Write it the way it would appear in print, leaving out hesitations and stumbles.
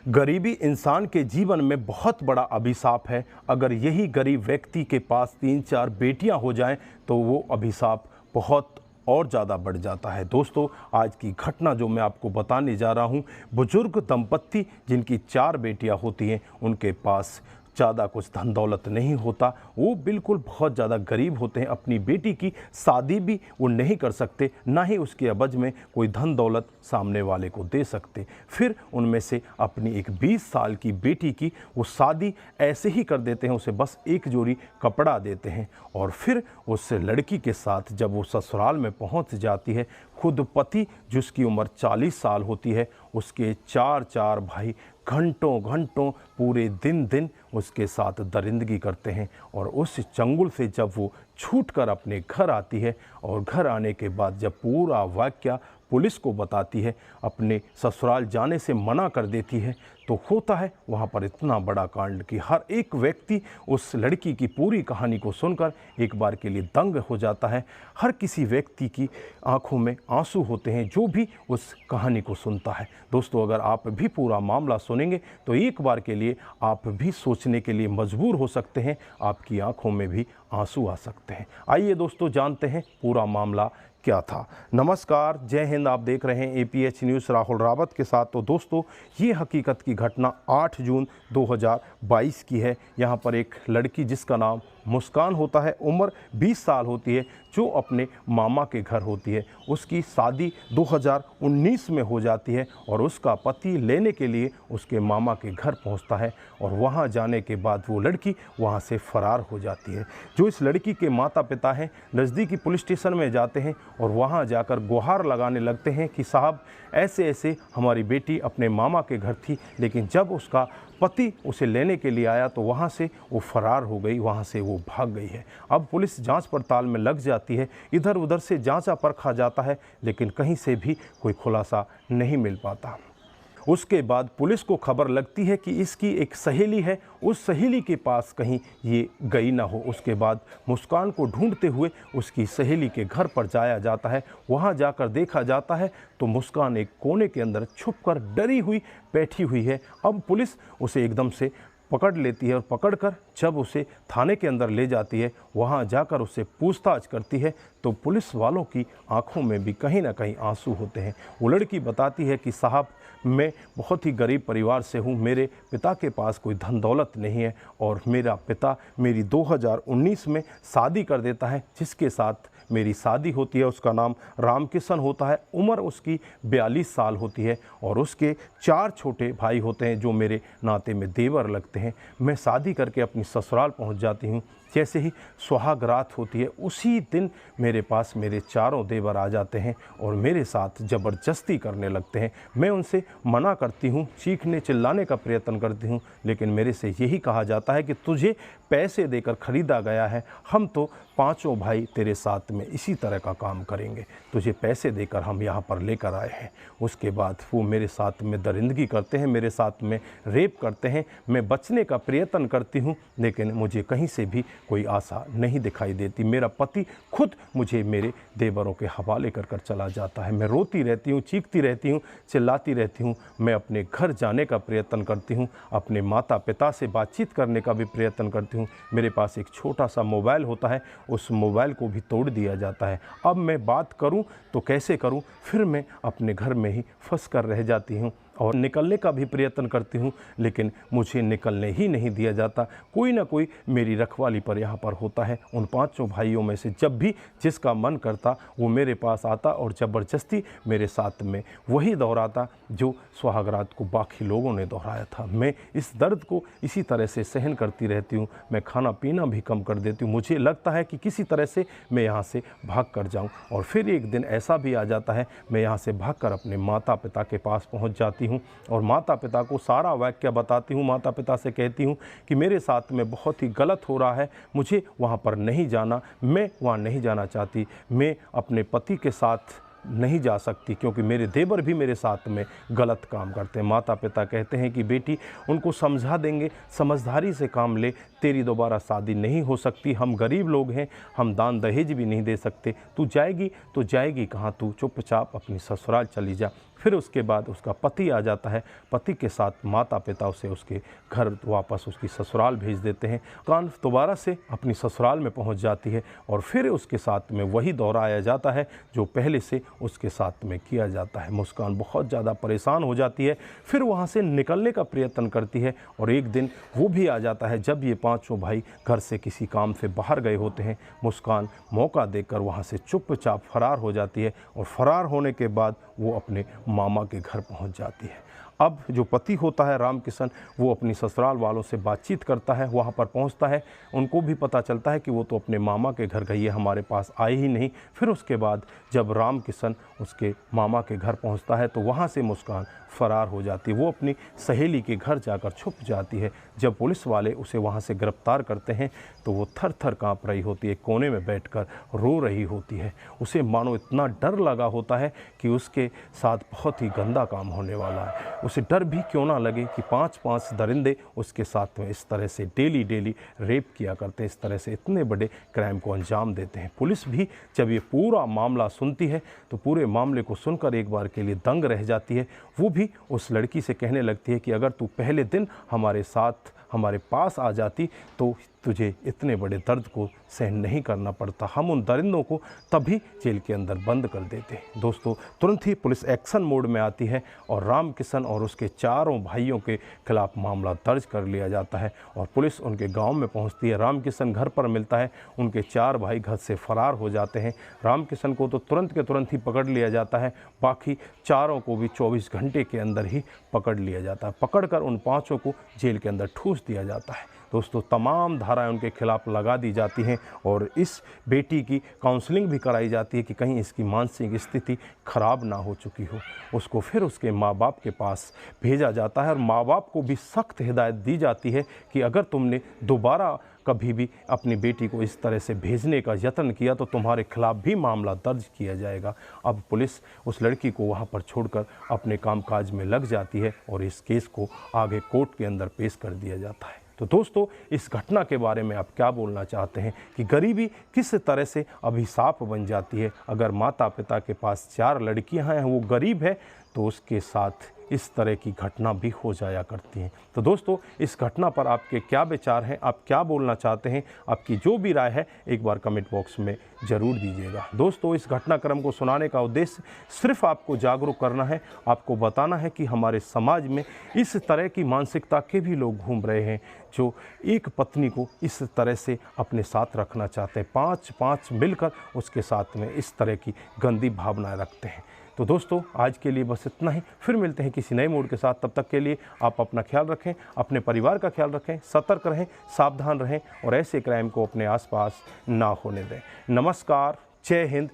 गरीबी इंसान के जीवन में बहुत बड़ा अभिशाप है। अगर यही गरीब व्यक्ति के पास 3-4 बेटियां हो जाएं तो वो अभिशाप बहुत और ज़्यादा बढ़ जाता है। दोस्तों, आज की घटना जो मैं आपको बताने जा रहा हूं, बुजुर्ग दंपत्ति जिनकी 4 बेटियां होती हैं, उनके पास ज़्यादा कुछ धन दौलत नहीं होता। वो बिल्कुल बहुत ज़्यादा गरीब होते हैं। अपनी बेटी की शादी भी वो नहीं कर सकते, ना ही उसके एवज में कोई धन दौलत सामने वाले को दे सकते। फिर उनमें से अपनी एक 20 साल की बेटी की वो शादी ऐसे ही कर देते हैं, उसे बस एक जोड़ी कपड़ा देते हैं और फिर उस लड़की के साथ जब वो ससुराल में पहुंच जाती है, खुद पति जिसकी उम्र 40 साल होती है, उसके 4 भाई घंटों घंटों पूरे दिन उसके साथ दरिंदगी करते हैं। और उस चंगुल से जब वो छूटकर अपने घर आती है और घर आने के बाद जब पूरा वाक़या पुलिस को बताती है, अपने ससुराल जाने से मना कर देती है, तो होता है वहाँ पर इतना बड़ा कांड कि हर एक व्यक्ति उस लड़की की पूरी कहानी को सुनकर एक बार के लिए दंग हो जाता है। हर किसी व्यक्ति की आंखों में आंसू होते हैं जो भी उस कहानी को सुनता है। दोस्तों, अगर आप भी पूरा मामला सुनेंगे तो एक बार के लिए आप भी सोचने के लिए मजबूर हो सकते हैं, आपकी आंखों में भी आंसू आ सकते हैं। आइए दोस्तों, जानते हैं पूरा मामला क्या था। नमस्कार, जय हिंद। आप देख रहे हैं APH न्यूज़ राहुल रावत के साथ। तो दोस्तों, ये हकीकत की घटना 8 जून 2022 की है। यहाँ पर एक लड़की जिसका नाम मुस्कान होता है, उम्र 20 साल होती है, जो अपने मामा के घर होती है। उसकी शादी 2019 में हो जाती है और उसका पति लेने के लिए उसके मामा के घर पहुंचता है और वहां जाने के बाद वो लड़की वहां से फरार हो जाती है। जो इस लड़की के माता पिता हैं, नज़दीकी पुलिस स्टेशन में जाते हैं और वहां जाकर गुहार लगाने लगते हैं कि साहब, ऐसे ऐसे हमारी बेटी अपने मामा के घर थी, लेकिन जब उसका पति उसे लेने के लिए आया तो वहाँ से वो फरार हो गई, वहाँ से वो भाग गई है। अब पुलिस जांच पड़ताल में लग जाती है, इधर उधर से जांचा परखा जाता है, लेकिन कहीं से भी कोई खुलासा नहीं मिल पाता। उसके बाद पुलिस को खबर लगती है कि इसकी एक सहेली है, उस सहेली के पास कहीं ये गई ना हो। उसके बाद मुस्कान को ढूंढते हुए उसकी सहेली के घर पर जाया जाता है। वहाँ जाकर देखा जाता है तो मुस्कान एक कोने के अंदर छुपकर डरी हुई बैठी हुई है। अब पुलिस उसे एकदम से पकड़ लेती है और पकड़कर जब उसे थाने के अंदर ले जाती है, वहाँ जाकर उससे पूछताछ करती है तो पुलिस वालों की आंखों में भी कहीं ना कहीं आंसू होते हैं। वो लड़की बताती है कि साहब, मैं बहुत ही गरीब परिवार से हूँ, मेरे पिता के पास कोई धन दौलत नहीं है और मेरा पिता मेरी 2019 में शादी कर देता है, जिसके साथ मेरी शादी होती है। उसका नाम रामकिशन होता है, उम्र उसकी 42 साल होती है और उसके 4 छोटे भाई होते हैं जो मेरे नाते में देवर लगते हैं। मैं शादी करके अपनी ससुराल पहुंच जाती हूं। जैसे ही सुहाग रात होती है, उसी दिन मेरे पास मेरे 4 देवर आ जाते हैं और मेरे साथ ज़बरदस्ती करने लगते हैं। मैं उनसे मना करती हूँ, चीखने चिल्लाने का प्रयत्न करती हूँ, लेकिन मेरे से यही कहा जाता है कि तुझे पैसे देकर ख़रीदा गया है, हम तो 5 भाई तेरे साथ में इसी तरह का काम करेंगे, तुझे पैसे देकर हम यहाँ पर लेकर आए हैं। उसके बाद वो मेरे साथ में दरिंदगी करते हैं, मेरे साथ में रेप करते हैं। मैं बचने का प्रयत्न करती हूँ, लेकिन मुझे कहीं से भी कोई आशा नहीं दिखाई देती। मेरा पति खुद मुझे मेरे देवरों के हवाले कर कर चला जाता है। मैं रोती रहती हूँ, चीखती रहती हूँ, चिल्लाती रहती हूँ। मैं अपने घर जाने का प्रयत्न करती हूँ, अपने माता पिता से बातचीत करने का भी प्रयत्न करती हूँ। मेरे पास एक छोटा सा मोबाइल होता है, उस मोबाइल को भी तोड़ दिया जाता है। अब मैं बात करूं तो कैसे करूं? फिर मैं अपने घर में ही फंस कर रह जाती हूं और निकलने का भी प्रयत्न करती हूं, लेकिन मुझे निकलने ही नहीं दिया जाता। कोई ना कोई मेरी रखवाली पर यहाँ पर होता है। उन 5 भाइयों में से जब भी जिसका मन करता वो मेरे पास आता और ज़बरदस्ती मेरे साथ में वही दोहराता जो सुहागरात को बाकी लोगों ने दोहराया था। मैं इस दर्द को इसी तरह से सहन करती रहती हूँ। मैं खाना पीना भी कम कर देती हूँ। मुझे लगता है कि किसी तरह से मैं यहाँ से भाग कर जाऊँ, और फिर एक दिन ऐसा भी आ जाता है, मैं यहाँ से भाग कर अपने माता पिता के पास पहुँच जाती हूँ और माता पिता को सारा वाक़या बताती हूँ। माता पिता से कहती हूँ कि मेरे साथ में बहुत ही गलत हो रहा है, मुझे वहाँ पर नहीं जाना, मैं वहाँ नहीं जाना चाहती, मैं अपने पति के साथ नहीं जा सकती क्योंकि मेरे देवर भी मेरे साथ में गलत काम करते हैं। माता पिता कहते हैं कि बेटी, उनको समझा देंगे, समझदारी से काम ले, तेरी दोबारा शादी नहीं हो सकती, हम गरीब लोग हैं, हम दान दहेज भी नहीं दे सकते, तू जाएगी तो जाएगी कहाँ, तू चुपचाप अपनी ससुराल चली जा। फिर उसके बाद उसका पति आ जाता है। पति के साथ माता पिता उसे उसके घर वापस उसकी ससुराल भेज देते हैं। मुस्कान दोबारा से अपनी ससुराल में पहुंच जाती है और फिर उसके साथ में वही दोहराया जाता है जो पहले से उसके साथ में किया जाता है। मुस्कान बहुत ज़्यादा परेशान हो जाती है, फिर वहाँ से निकलने का प्रयत्न करती है और एक दिन वो भी आ जाता है जब ये पांचों भाई घर से किसी काम से बाहर गए होते हैं। मुस्कान मौका देकर वहाँ से चुपचाप फरार हो जाती है और फरार होने के बाद वो अपने मामा के घर पहुँच जाती है। अब जो पति होता है रामकिशन, वो अपनी ससुराल वालों से बातचीत करता है, वहाँ पर पहुँचता है। उनको भी पता चलता है कि वो तो अपने मामा के घर गई है, हमारे पास आई ही नहीं। फिर उसके बाद जब रामकिशन उसके मामा के घर पहुँचता है तो वहाँ से मुस्कान फरार हो जाती है। वो अपनी सहेली के घर जाकर छुप जाती है। जब पुलिस वाले उसे वहाँ से गिरफ्तार करते हैं तो वो थर थर काँप रही होती है, कोने में बैठकर रो रही होती है। उसे मानो इतना डर लगा होता है कि उसके साथ बहुत ही गंदा काम होने वाला है। उसे डर भी क्यों ना लगे कि 5-5 दरिंदे उसके साथ में इस तरह से डेली रेप किया करते हैं, इस तरह से इतने बड़े क्राइम को अंजाम देते हैं। पुलिस भी जब ये पूरा मामला सुनती है तो पूरे मामले को सुनकर एक बार के लिए दंग रह जाती है। वो भी उस लड़की से कहने लगती है कि अगर तू पहले दिन हमारे साथ हमारे पास आ जाती तो तुझे इतने बड़े दर्द को सहन नहीं करना पड़ता, हम उन दरिंदों को तभी जेल के अंदर बंद कर देते। दोस्तों, तुरंत ही पुलिस एक्शन मोड में आती है और रामकिशन और उसके चारों भाइयों के खिलाफ मामला दर्ज कर लिया जाता है और पुलिस उनके गांव में पहुंचती है। रामकिशन घर पर मिलता है, उनके 4 भाई घर से फरार हो जाते हैं। रामकिशन को तो तुरंत के तुरंत ही पकड़ लिया जाता है, बाकी चारों को भी 24 घंटे के अंदर ही पकड़ लिया जाता है। पकड़कर उन 5 को जेल के अंदर ठूस दिया जाता है। दोस्तों, तमाम धाराएं उनके खिलाफ लगा दी जाती हैं और इस बेटी की काउंसलिंग भी कराई जाती है कि कहीं इसकी मानसिक स्थिति खराब ना हो चुकी हो। उसको फिर उसके माँ बाप के पास भेजा जाता है और माँ बाप को भी सख्त हिदायत दी जाती है कि अगर तुमने दोबारा कभी भी अपनी बेटी को इस तरह से भेजने का यत्न किया तो तुम्हारे खिलाफ भी मामला दर्ज किया जाएगा। अब पुलिस उस लड़की को वहाँ पर छोड़कर अपने कामकाज में लग जाती है और इस केस को आगे कोर्ट के अंदर पेश कर दिया जाता है। तो दोस्तों, इस घटना के बारे में आप क्या बोलना चाहते हैं कि गरीबी किस तरह से अभिशाप बन जाती है? अगर माता पिता के पास 4 लड़कियां हैं, वो गरीब है, तो उसके साथ इस तरह की घटना भी हो जाया करती हैं। तो दोस्तों, इस घटना पर आपके क्या विचार हैं? आप क्या बोलना चाहते हैं? आपकी जो भी राय है एक बार कमेंट बॉक्स में ज़रूर दीजिएगा। दोस्तों, इस घटनाक्रम को सुनाने का उद्देश्य सिर्फ आपको जागरूक करना है, आपको बताना है कि हमारे समाज में इस तरह की मानसिकता के भी लोग घूम रहे हैं जो एक पत्नी को इस तरह से अपने साथ रखना चाहते हैं, 5-5 मिलकर उसके साथ में इस तरह की गंदी भावनाएं रखते हैं। तो दोस्तों, आज के लिए बस इतना ही। फिर मिलते हैं किसी नए मूड के साथ। तब तक के लिए आप अपना ख्याल रखें, अपने परिवार का ख्याल रखें, सतर्क रहें, सावधान रहें और ऐसे क्राइम को अपने आसपास ना होने दें। नमस्कार, जय हिंद,